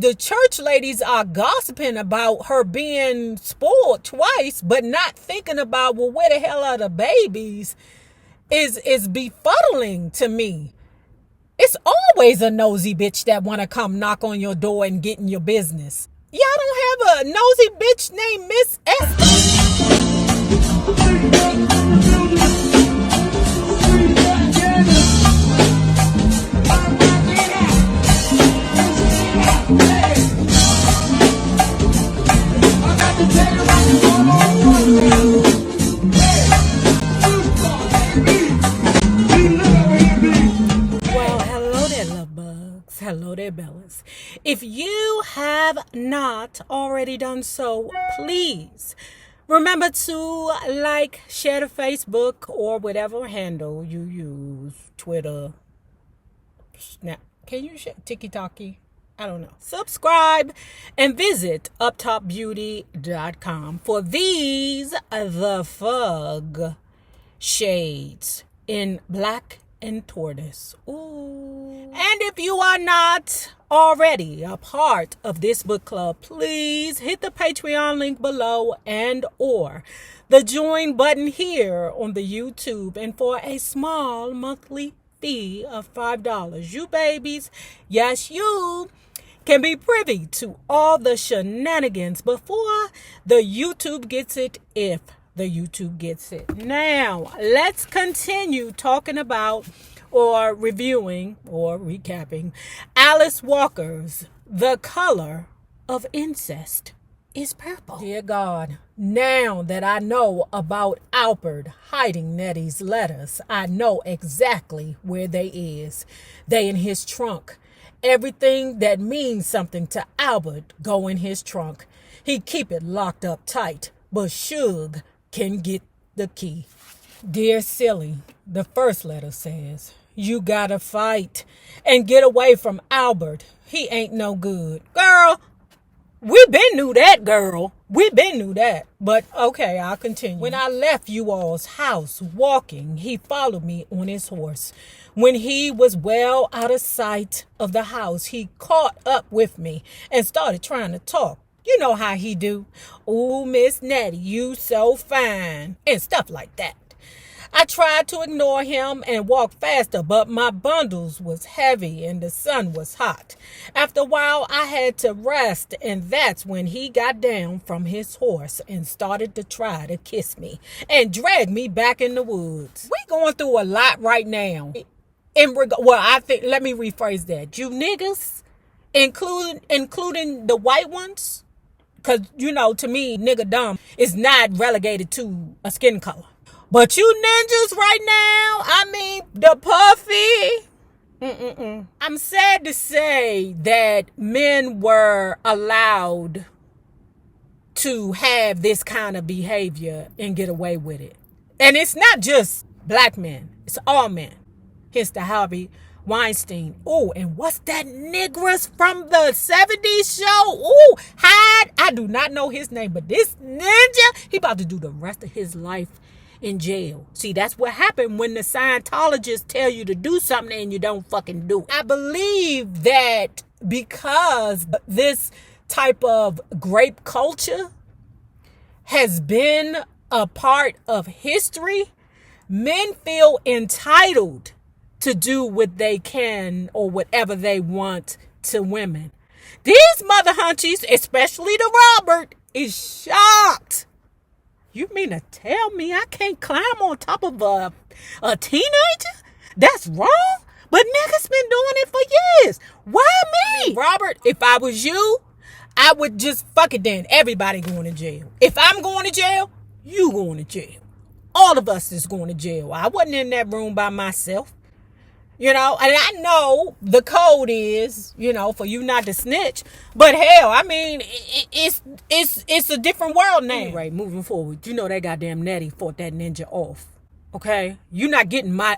the church ladies are gossiping about her being spoiled twice, but not thinking about, well, where the hell are the babies, is befuddling to me. It's always a nosy bitch that want to come knock on your door and get in your business. Y'all don't have a nosy bitch named Miss Esther? Hello there, Bellas. If you have not already done so, please remember to like, share the Facebook or whatever handle you use. Twitter, Snap. Can you share TikTok? I don't know. Subscribe and visit uptopbeauty.com for these the Fug shades in black and tortoise. Ooh. And if you are not already a part of this book club, please hit the Patreon link below and or the join button here on the YouTube. And for a small monthly fee of $5, you babies, yes you, can be privy to all the shenanigans before the YouTube gets it, if the YouTube gets it. Now, let's continue talking about or reviewing or recapping Alice Walker's The Color of Incest is Purple. Dear God, now that I know about Albert hiding Nettie's letters, I know exactly where they is. They in his trunk. Everything that means something to Albert go in his trunk. He keep it locked up tight, but Shug can get the key. Dear Silly, the first letter says, you gotta fight and get away from Albert. He ain't no good. Girl, we been knew that, girl. We been knew that. But okay, I'll continue. When I left you all's house walking, he followed me on his horse. When he was well out of sight of the house, he caught up with me and started trying to talk. You know how he do. Ooh, Miss Nettie, you so fine. And stuff like that. I tried to ignore him and walk faster, but my bundles was heavy and the sun was hot. After a while, I had to rest, and that's when he got down from his horse and started to try to kiss me and drag me back in the woods. We going through a lot right now. Let me rephrase that. You niggas, including the white ones, because, to me, nigga dumb is not relegated to a skin color. But you ninjas right now, the puffy. I'm sad to say that men were allowed to have this kind of behavior and get away with it. And it's not just black men. It's all men. Hence the Harvey Weinstein. Oh, and what's that niggerus from the 70s show? Oh, Hyde. I do not know his name, but this ninja, he about to do the rest of his life in jail. See, that's what happened when the Scientologists tell you to do something and you don't fucking do it. I believe that because this type of grape culture has been a part of history, men feel entitled to do what they can or whatever they want to women. These mother hunchies, especially the Robert, is shocked. You mean to tell me I can't climb on top of a teenager? That's wrong? But niggas been doing it for years. Why me? Robert, if I was you, I would just fuck it then. Everybody going to jail. If I'm going to jail, you going to jail. All of us is going to jail. I wasn't in that room by myself. And I know the code is, for you not to snitch. But hell, it's a different world now. Anyway, moving forward, that goddamn Nettie fought that ninja off. Okay, you're not getting my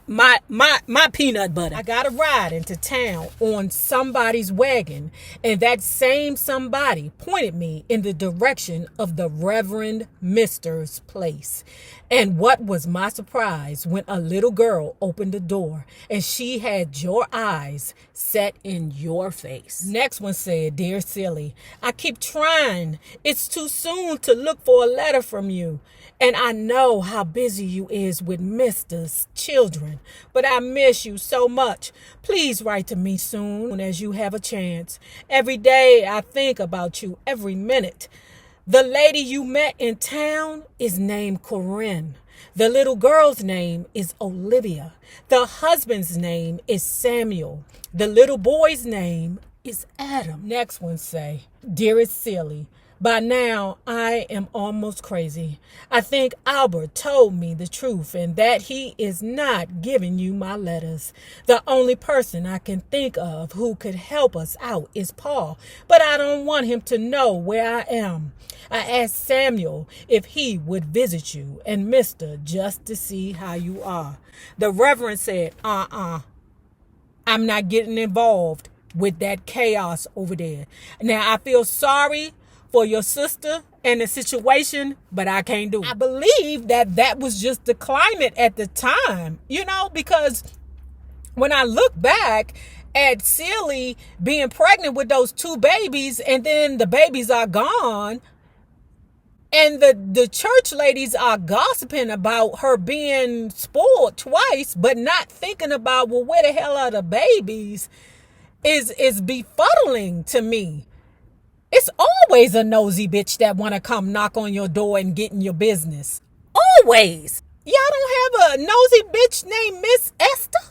peanut butter. I got a ride into town on somebody's wagon, and that same somebody pointed me in the direction of the Reverend Mister's place. And what was my surprise when a little girl opened the door and she had your eyes set in your face. Next one said, "Dear Silly, I keep trying. It's too soon to look for a letter from you. And I know how busy you is with Mister's children, but I miss you so much. Please write to me soon as you have a chance. Every day I think about you, every minute. The lady you met in town is named Corinne. The little girl's name is Olivia. The husband's name is Samuel. The little boy's name is Adam." Next one say, "Dearest Silly, by now, I am almost crazy. I think Albert told me the truth and that he is not giving you my letters. The only person I can think of who could help us out is Paul, but I don't want him to know where I am. I asked Samuel if he would visit you and Mister just to see how you are." The Reverend said, "I'm not getting involved with that chaos over there. Now, I feel sorry for your sister and the situation, but I can't do it." I believe that was just the climate at the time, because when I look back at Silly being pregnant with those 2 babies and then the babies are gone and the church ladies are gossiping about her being spoiled twice, but not thinking about, well, where the hell are the babies, is befuddling to me. It's always a nosy bitch that want to come knock on your door and get in your business. Always. Y'all don't have a nosy bitch named Miss Esther?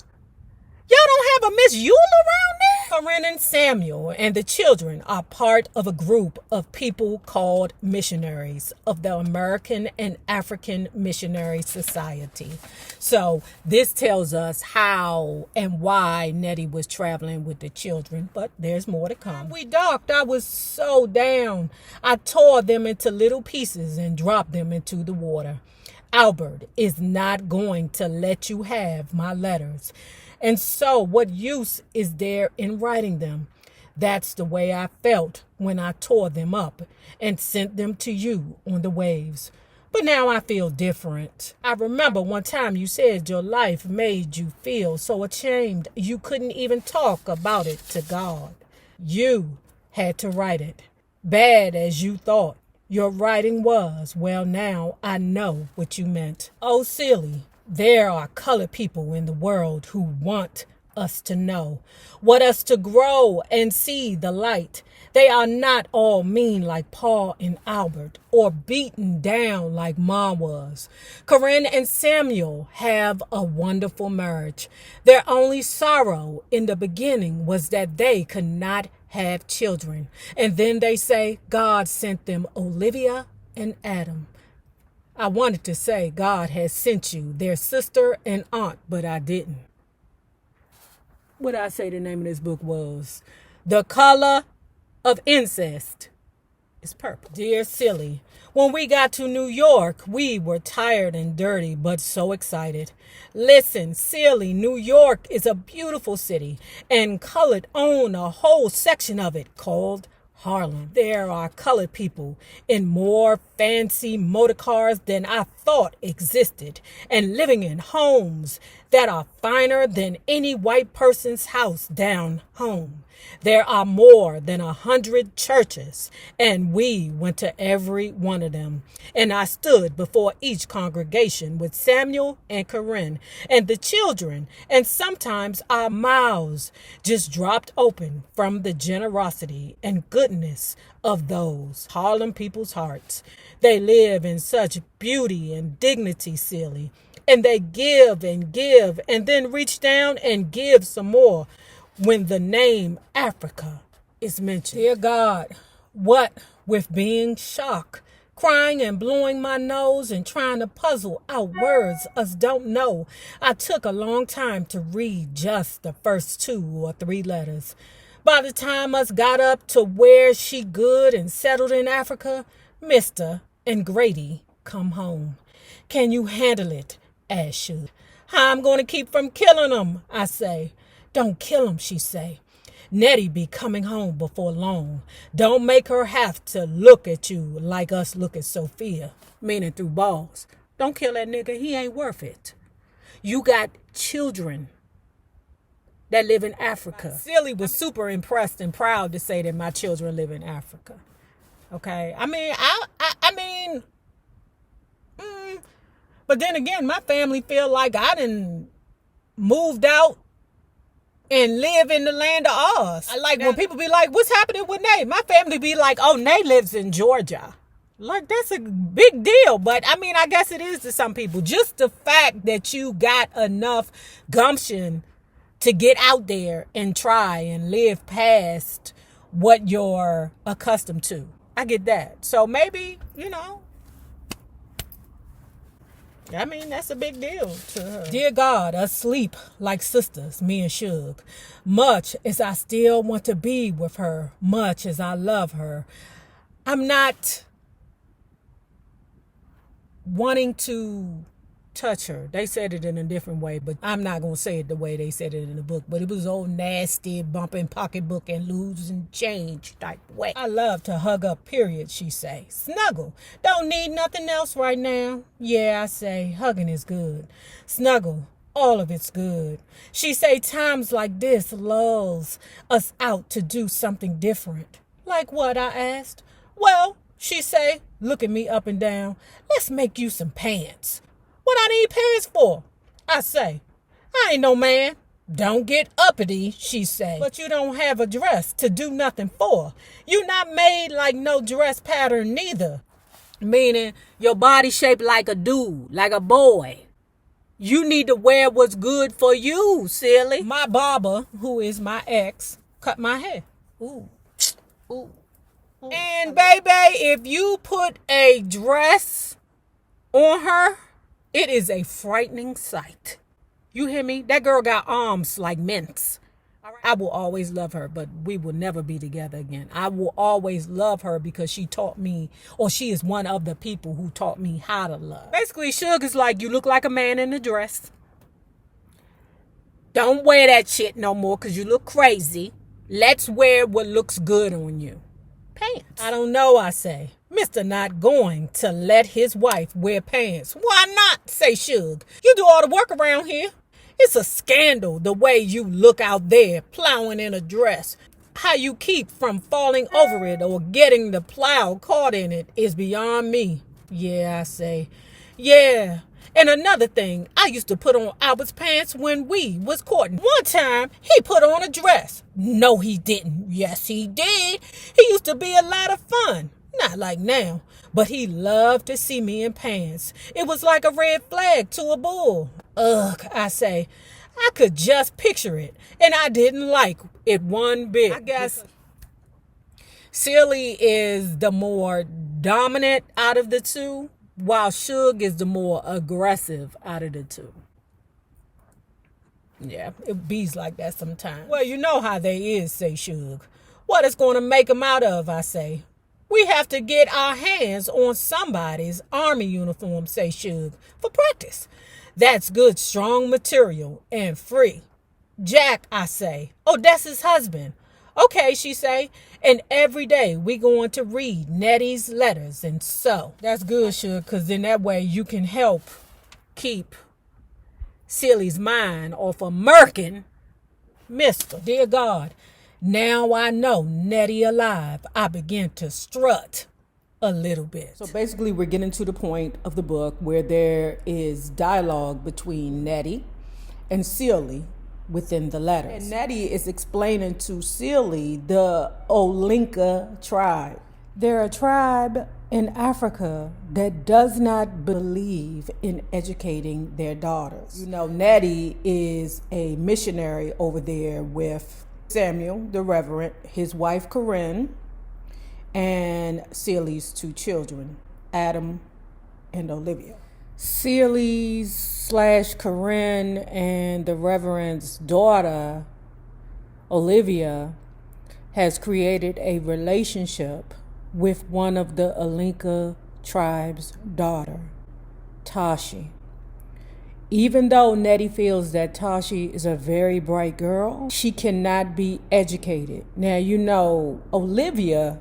Y'all don't have a Miss Eula around there? Corinne and Samuel and the children are part of a group of people called missionaries of the American and African Missionary Society. So this tells us how and why Nettie was traveling with the children, but there's more to come. We docked. I was so down. I tore them into little pieces and dropped them into the water. Albert is not going to let you have my letters. And so what use is there in writing them? That's the way I felt when I tore them up and sent them to you on the waves. But now I feel different. I remember one time you said your life made you feel so ashamed you couldn't even talk about it to God. You had to write it. Bad as you thought your writing was, well, now I know what you meant. Oh, Silly. There are colored people in the world who want us to know, want us to grow and see the light. They are not all mean like Paul and Albert or beaten down like Mom was. Corinne and Samuel have a wonderful marriage. Their only sorrow in the beginning was that they could not have children. And then they say God sent them Olivia and Adam. I wanted to say God has sent you their sister and aunt, but I didn't. What I say the name of this book was? The Color of Incest is Purple. Dear Silly, when we got to New York, we were tired and dirty, but so excited. Listen, Silly, New York is a beautiful city, and colored own a whole section of it called Harlem. There are colored people in more fancy motor cars than I thought existed, and living in homes that are finer than any white person's house down home. There are more than 100 churches, and we went to every one of them. And I stood before each congregation with Samuel and Corinne and the children, and sometimes our mouths just dropped open from the generosity and goodness of those Harlem people's hearts. They live in such beauty and dignity, Silly, and they give and then reach down and give some more when the name Africa is mentioned. Dear God, what with being shocked, crying and blowing my nose and trying to puzzle out words us don't know, I took a long time to read just the first 2 or 3 letters. By the time us got up to where she good and settled in Africa, Mr. and Grady come home. Can you handle it asked Shug. How I'm going to keep from killing them, I say. Don't kill him, she say. Nettie be coming home before long. Don't make her have to look at you like us look at Sophia, meaning through balls. Don't kill that nigga. He ain't worth it. You got children that live in Africa. Silly was super impressed and proud to say that my children live in Africa. Okay? I mean, but then again, my family feel like I done moved out and live in the land of Oz. I like when people be like, what's happening with Nay? My family be like, oh, Nay lives in Georgia. Like, that's a big deal. But, I mean, I guess it is to some people. Just the fact that you got enough gumption to get out there and try and live past what you're accustomed to. I get that. So maybe, I mean, that's a big deal to her. Dear God, asleep like sisters, me and Shug. Much as I still want to be with her, much as I love her, I'm not wanting to touch her. They said it in a different way, but I'm not going to say it the way they said it in the book. But it was old nasty, bumping pocketbook and losing change type way. I love to hug up, period, she say. Snuggle. Don't need nothing else right now. Yeah, I say, hugging is good. Snuggle. All of it's good. She say times like this lulls us out to do something different. Like what, I asked. Well, she say, looking me up and down, let's make you some pants. What I need pants for? I say, I ain't no man. Don't get uppity, she say. But you don't have a dress to do nothing for. You not made like no dress pattern neither. Meaning your body shaped like a dude, like a boy. You need to wear what's good for you, silly. My barber, who is my ex, cut my hair. Ooh. And baby, if you put a dress on her, it is a frightening sight. You hear me? That girl got arms like mints. I will always love her, but we will never be together again. I will always love her because she taught me, or she is one of the people who taught me how to love. Basically, Shug is like, you look like a man in a dress. Don't wear that shit no more because you look crazy. Let's wear what looks good on you. Pants. I don't know, I say. Mr. not going to let his wife wear pants. Why not, say Shug. You do all the work around here. It's a scandal the way you look out there plowing in a dress. How you keep from falling over it or getting the plow caught in it is beyond me. Yeah, I say. Yeah. And another thing, I used to put on Albert's pants when we was courting. One time, he put on a dress. No, he didn't. Yes, he did. He used to be a lot of fun. Not like now, but he loved to see me in pants. It was like a red flag to a bull. Ugh, I say. I could just picture it, and I didn't like it one bit. I guess Silly is the more dominant out of the two, while Shug is the more aggressive out of the two. Yeah, it bees like that sometimes. Well, you know how they is, say Shug. What is going to make them out of, I say. We have to get our hands on somebody's army uniform, say Shug, for practice. That's good, strong material and free. Jack, I say. Oh, that's his husband. Okay, she say. And every day we going to read Nettie's letters and so. That's good, Shug, because in that way you can help keep Silly's mind off of murking Mr. Dear God, now I know Nettie alive. I begin to strut a little bit. So basically we're getting to the point of the book where there is dialogue between Nettie and Silly within the letters. And Nettie is explaining to Silly the Olinka tribe. They're a tribe in Africa that does not believe in educating their daughters. You know, Nettie is a missionary over there with Samuel, the Reverend, his wife Corinne, and Silly's two children, Adam and Olivia. Silly's / Corinne and the Reverend's daughter, Olivia, has created a relationship with one of the Olinka tribe's daughter, Tashi. Even though Nettie feels that Tashi is a very bright girl, she cannot be educated. Now, you know, Olivia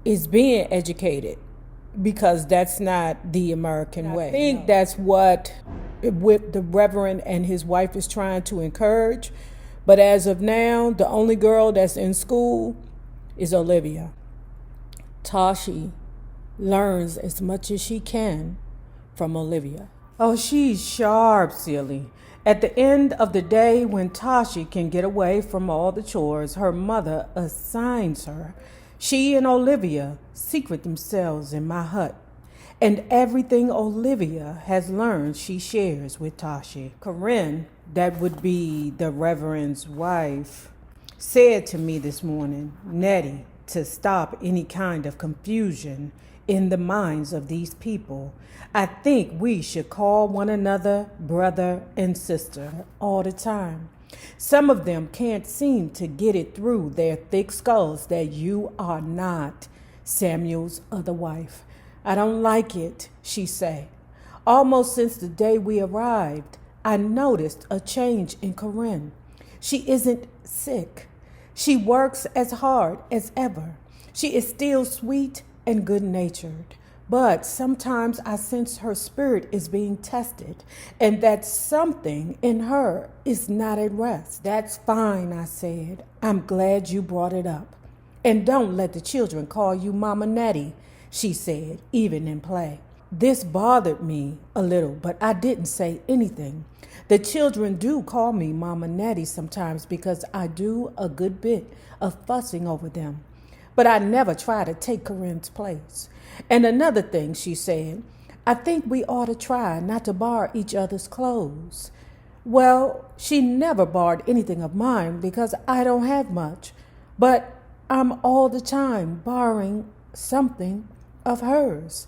is being educated because that's not the American way. I think that's what with the Reverend and his wife is trying to encourage. But as of now, the only girl that's in school is Olivia. Tashi learns as much as she can from Olivia. Oh, she's sharp, silly. At the end of the day, when Tashi can get away from all the chores her mother assigns her, she and Olivia secret themselves in my hut. And everything Olivia has learned, she shares with Tashi. Corinne, that would be the Reverend's wife, said to me this morning, Nettie, to stop any kind of confusion in the minds of these people, I think we should call one another brother and sister all the time. Some of them can't seem to get it through their thick skulls that you are not Samuel's other wife. I don't like it, she said. Almost since the day we arrived, I noticed a change in Corinne. She isn't sick. She works as hard as ever. She is still sweet and good-natured. But sometimes I sense her spirit is being tested and that something in her is not at rest. That's fine, I said. I'm glad you brought it up. And don't let the children call you Mama Nettie, she said, even in play. This bothered me a little, but I didn't say anything. The children do call me Mama Nettie sometimes because I do a good bit of fussing over them. But I never try to take Corinne's place. And another thing, she said, I think we ought to try not to borrow each other's clothes. Well, she never borrowed anything of mine because I don't have much. But I'm all the time borrowing something of hers.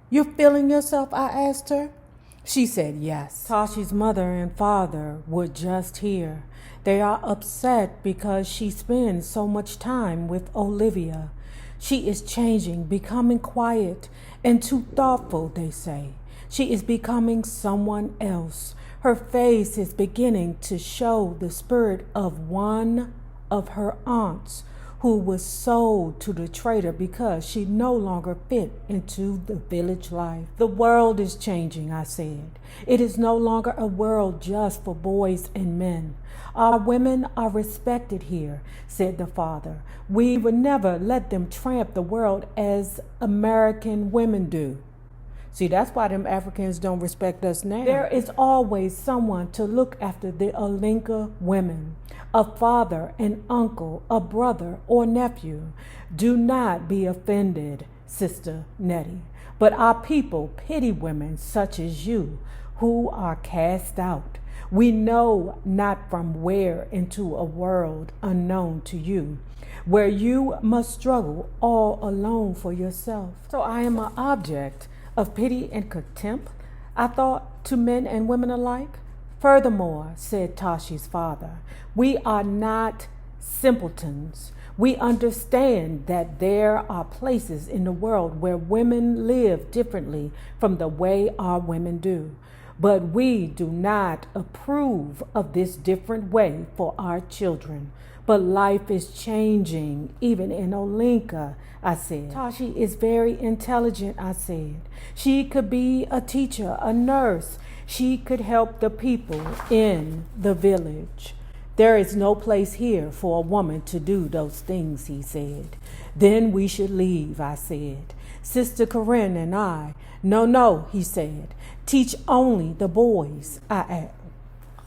You feeling yourself? I asked her. She said yes. Tashi's mother and father were just here. They are upset because she spends so much time with Olivia. She is changing, becoming quiet and too thoughtful, they say. She is becoming someone else. Her face is beginning to show the spirit of one of her aunts who was sold to the trader because she no longer fit into the village life. The world is changing, I said. It is no longer a world just for boys and men. Our women are respected here, said the father. We would never let them tramp the world as American women do. See, that's why them Africans don't respect us now. There is always someone to look after the Olinka women, a father, an uncle, a brother, or nephew. Do not be offended, Sister Nettie, but our people pity women such as you who are cast out. We know not from where into a world unknown to you, where you must struggle all alone for yourself. So I am an object of pity and contempt, I thought, to men and women alike. Furthermore, said Tashi's father, we are not simpletons. We understand that there are places in the world where women live differently from the way our women do. But we do not approve of this different way for our children. But life is changing, even in Olinka, I said. Tashi is very intelligent, I said. She could be a teacher, a nurse. She could help the people in the village. There is no place here for a woman to do those things, he said. Then we should leave, I said. Sister Corinne and I. No, he said. Teach only the boys, I asked.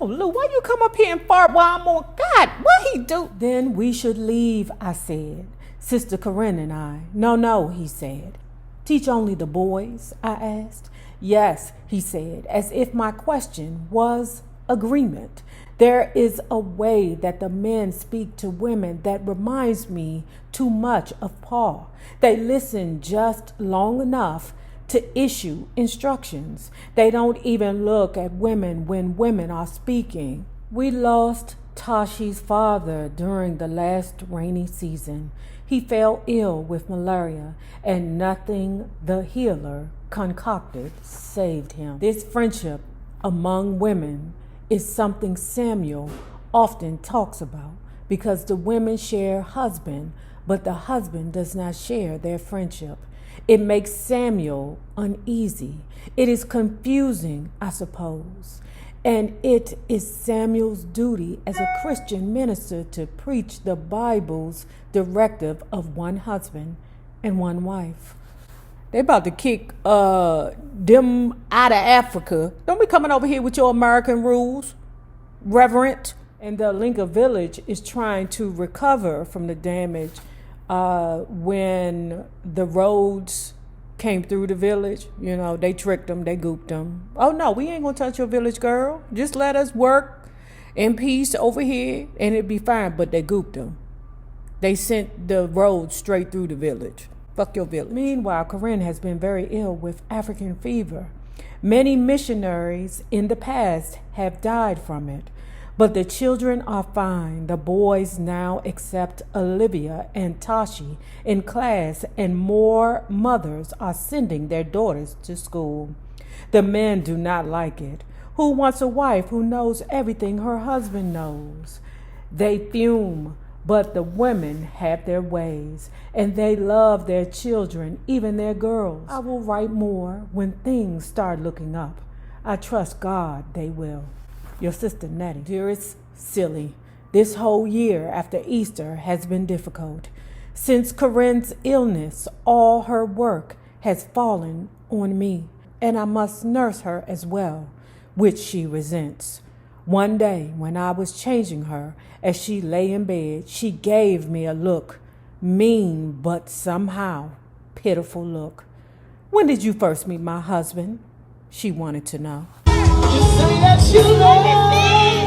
Oh, Lou, why you come up here and fart while I'm on? God, what he do? Then we should leave, I said. Sister Corinne and I. No, he said. Teach only the boys, I asked. Yes, he said, as if my question was agreement. There is a way that the men speak to women that reminds me too much of Paul. They listen just long enough to issue instructions. They don't even look at women when women are speaking. We lost Tashi's father during the last rainy season. He fell ill with malaria, and nothing the healer concocted saved him. This friendship among women is something Samuel often talks about because the women share husband, but the husband does not share their friendship. It makes Samuel uneasy. It is confusing, I suppose. And it is Samuel's duty as a Christian minister to preach the Bible's directive of one husband and one wife. They about to kick them out of Africa. Don't be coming over here with your American rules, Reverend. And the Linka village is trying to recover from the damage when the roads came through the village. You know, they tricked them, they gooped them. Oh no, we ain't gonna touch your village, girl. Just let us work in peace over here and it'd be fine. But they gooped them. They sent the road straight through the village. Fuck your village. Meanwhile, Corinne has been very ill with African fever. Many missionaries in the past have died from it. But the children are fine. The boys now accept Olivia and Tashi in class, and more mothers are sending their daughters to school. The men do not like it. Who wants a wife who knows everything her husband knows? They fume, but the women have their ways, and they love their children, even their girls. I will write more when things start looking up. I trust God they will. Your sister Nettie. Dearest Silly, this whole year after Easter has been difficult. Since Corinne's illness, all her work has fallen on me, and I must nurse her as well, which she resents. One day, when I was changing her, as she lay in bed, she gave me a look, mean but somehow pitiful look. When did you first meet my husband? She wanted to know. You say that you love me.